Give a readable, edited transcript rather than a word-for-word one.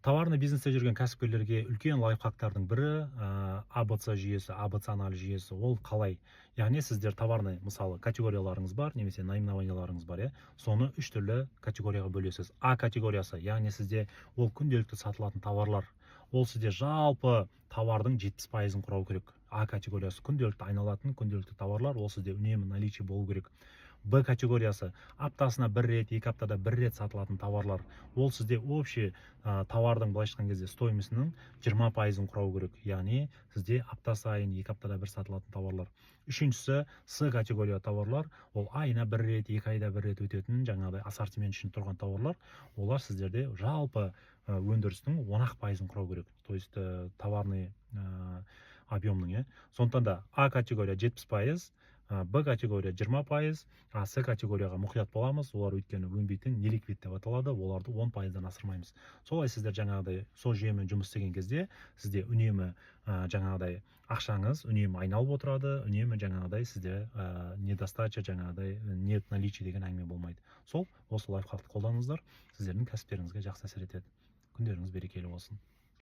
Товарный бизнесте жүрген кәсіпкерлерге үлкен лайфхактардың бірі АБЦ жүйесі, АБЦ анализ жүйесі. Ол қалай? Яғни сіздер товарный, мысалы, категорияларыңыз бар, немесе наименованияларыңыз бар, соны 3 түрлі категорияға бөлесіз. А категориясы, яғни сізде ол күнделікті сатылатын товарлар. Ол сізде жалпы товардың 70%-ын құрау керек. А категориясы күнделікті айналатын күнделікті товарлар, ол сізде үнемі наличие болу керек. Б категориясы аптасына бір рет, 2 аптада бір рет сатылатын товарлар. Ол сізде общий товардың былайша айтқан кезде стоимостінің 20%-ын құрау керек. Яғни сізде апта сайын 2 аптада бір сатылатын товарлар. Үшіншісі С категория товарлар. Ол айына бір рет, 2 айда бір рет өтетін жаңағыдай ассортимент үшін тұрған товарлар. Олар сіздерде жалпы өндірістің 10%-ын құрау керек. То есть товарный объемның. Сондықтан да А категория 70%, Б категория 20%, С категорияға мұқият боламыз. Олар өйткені өнбейтін неликвид деп аталады, оларды 10%-дан асырмаймыз. Солай сіздер жаңағыдай сол жүйемен жұмыс істеген кезде сізде үнемі жаңағыдай ақшаңыз үнемі айналып отырады, үнемі жаңағыдай сізде недостача, жаңағыдай нет наличие деген әңгіме болмайды. Осы лайфхакты қолданыңыздар, сіздердің кәсіптеріңізге жақсы әсер етеді. Күндеріңіз берекелі болсын.